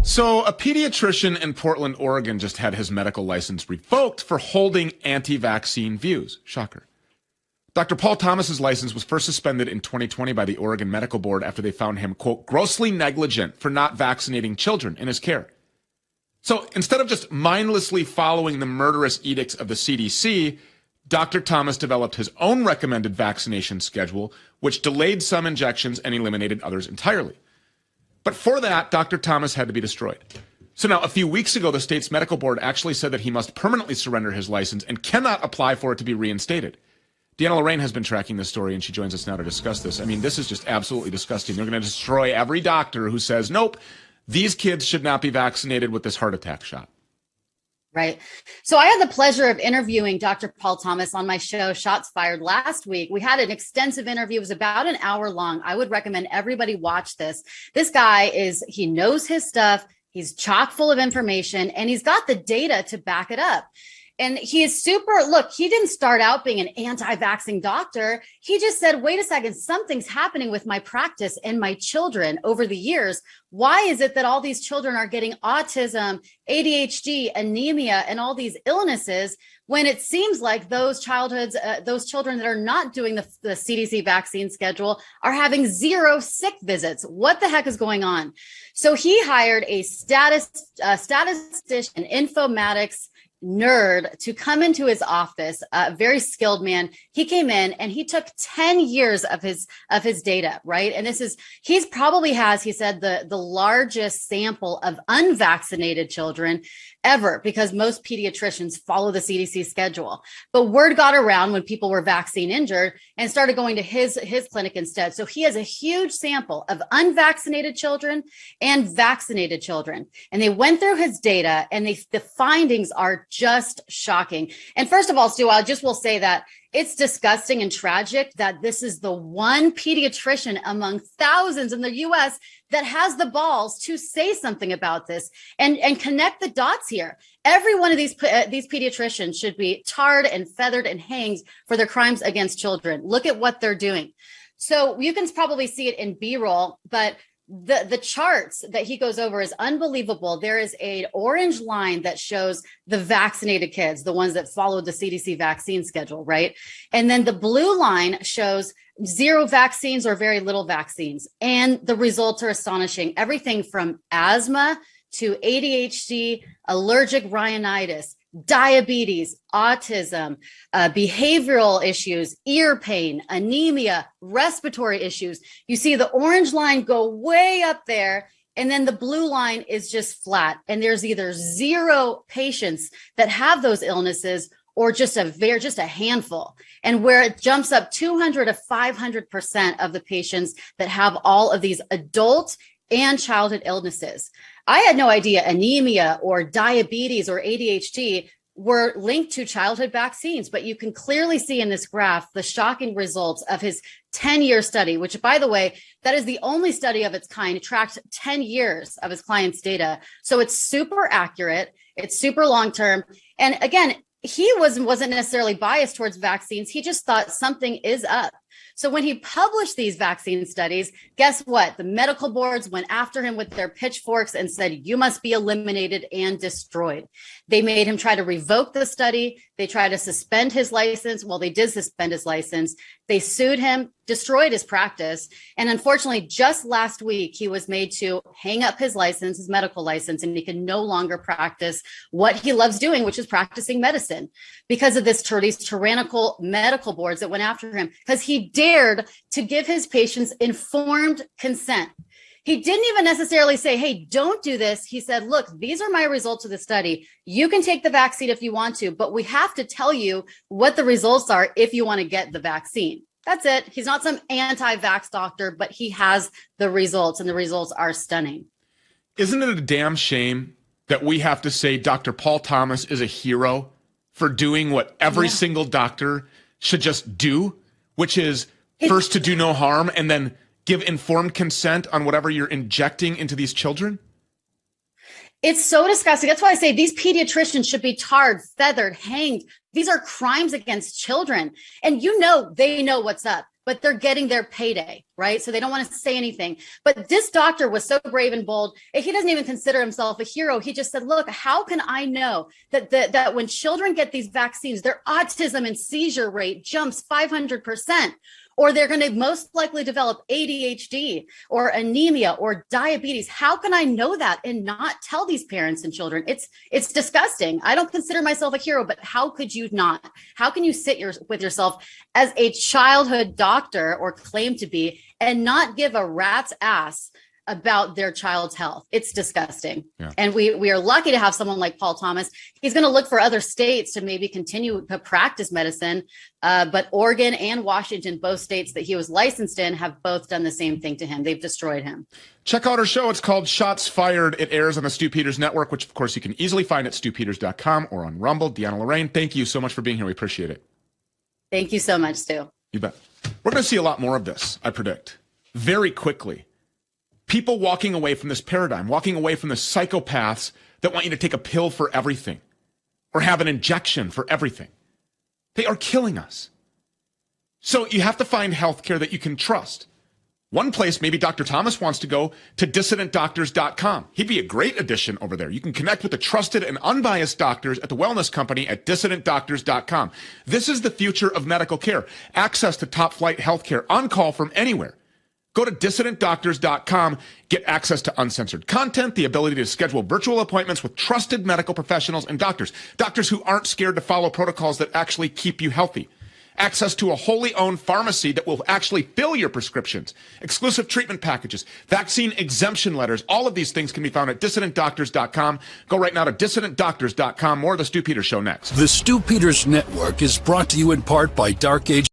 So, a pediatrician in Portland, Oregon just had his medical license revoked for holding anti-vaccine views. Shocker. Dr. Paul Thomas's license was first suspended in 2020 by the Oregon Medical Board after they found him, quote, grossly negligent for not vaccinating children in his care. So, instead of just mindlessly following the murderous edicts of the CDC, Dr. Thomas developed his own recommended vaccination schedule, which delayed some injections and eliminated others entirely. But for that, Dr. Thomas had to be destroyed. So now, a few weeks ago, the state's medical board actually said that he must permanently surrender his license and cannot apply for it to be reinstated. Deanna Lorraine has been tracking this story, and she joins us now to discuss this. I mean, this is just absolutely disgusting. They're going to destroy every doctor who says, nope, these kids should not be vaccinated with this heart attack shot. Right. So I had the pleasure of interviewing Dr. Paul Thomas on my show, Shots Fired, last week. We had an extensive interview. It was about an hour long. I would recommend everybody watch this. This guy he knows his stuff. He's chock full of information, and he's got the data to back it up. And he is he didn't start out being an anti-vaxxing doctor. He just said, wait a second, something's happening with my practice and my children over the years. Why is it that all these children are getting autism, ADHD, anemia, and all these illnesses when it seems like those children that are not doing the CDC vaccine schedule are having zero sick visits? What the heck is going on? So he hired a statistician, informatics nerd to come into his office, a very skilled man. He came in and he took 10 years of his data, right? And he probably has, he said, the largest sample of unvaccinated children ever, because most pediatricians follow the CDC schedule. But word got around when people were vaccine injured and started going to his clinic instead. So he has a huge sample of unvaccinated children and vaccinated children. And they went through his data, and the findings are just shocking. And first of all, Stu, I just will say that it's disgusting and tragic that this is the one pediatrician among thousands in the US that has the balls to say something about this and connect the dots here. Every one of these pediatricians should be tarred and feathered and hanged for their crimes against children. Look at what they're doing. So you can probably see it in B-roll, but the charts that he goes over is unbelievable. There is an orange line that shows the vaccinated kids, the ones that followed the CDC vaccine schedule, right? And then the blue line shows zero vaccines or very little vaccines. And the results are astonishing. Everything from asthma to ADHD, allergic rhinitis, diabetes, autism, behavioral issues, ear pain, anemia, respiratory issues. You see the orange line go way up there, and then the blue line is just flat. And there's either zero patients that have those illnesses or just a handful. And where it jumps up 200 to 500% of the patients that have all of these adult and childhood illnesses. I had no idea anemia or diabetes or ADHD were linked to childhood vaccines, but you can clearly see in this graph the shocking results of his 10-year study, which, by the way, that is the only study of its kind. It tracked 10 years of his clients' data. So it's super accurate. It's super long-term. And again, he wasn't necessarily biased towards vaccines. He just thought something is up. So when he published these vaccine studies, guess what? The medical boards went after him with their pitchforks and said, you must be eliminated and destroyed. They made him try to revoke the study. They tried to suspend his license. Well, they did suspend his license. They sued him, destroyed his practice. And unfortunately, just last week, he was made to hang up his license, his medical license, and he can no longer practice what he loves doing, which is practicing medicine, because of these tyrannical medical boards that went after him, because he dared to give his patients informed consent. He didn't even necessarily say, hey, don't do this. He said, look, these are my results of the study. You can take the vaccine if you want to, but we have to tell you what the results are if you want to get the vaccine. That's it. He's not some anti-vax doctor, but he has the results, and the results are stunning. Isn't it a damn shame that we have to say Dr. Paul Thomas is a hero for doing what every single doctor should just do, which is first to do no harm and then give informed consent on whatever you're injecting into these children? It's so disgusting. That's why I say these pediatricians should be tarred, feathered, hanged. These are crimes against children. And they know what's up. but they're getting their payday, right? So they don't want to say anything. But this doctor was so brave and bold. He doesn't even consider himself a hero. He just said, look, how can I know that when children get these vaccines, their autism and seizure rate jumps 500%? Or they're going to most likely develop ADHD or anemia or diabetes. How can I know that and not tell these parents and children? It's disgusting. I don't consider myself a hero, but how could you not? How can you sit with yourself as a childhood doctor or claim to be and not give a rat's ass about their child's health? It's disgusting. Yeah. And we are lucky to have someone like Paul Thomas. He's going to look for other states to maybe continue to practice medicine. But Oregon and Washington, both states that he was licensed in, have both done the same thing to him. They've destroyed him. Check out our show. It's called Shots Fired. It airs on the Stu Peters Network, which of course you can easily find at stupeters.com or on Rumble. Deanna Lorraine, thank you so much for being here. We appreciate it. Thank you so much, Stu. You bet. We're going to see a lot more of this, I predict, very quickly. People walking away from this paradigm, walking away from the psychopaths that want you to take a pill for everything or have an injection for everything. They are killing us. So you have to find healthcare that you can trust. One place, maybe Dr. Thomas wants to go to dissidentdoctors.com. He'd be a great addition over there. You can connect with the trusted and unbiased doctors at the Wellness Company at dissidentdoctors.com. This is the future of medical care. Access to top flight healthcare on call from anywhere. Go to dissidentdoctors.com, get access to uncensored content, the ability to schedule virtual appointments with trusted medical professionals and doctors who aren't scared to follow protocols that actually keep you healthy. Access to a wholly owned pharmacy that will actually fill your prescriptions, exclusive treatment packages, vaccine exemption letters. All of these things can be found at dissidentdoctors.com. Go right now to dissidentdoctors.com. More of the Stu Peters Show next. The Stu Peters Network is brought to you in part by Dark Age.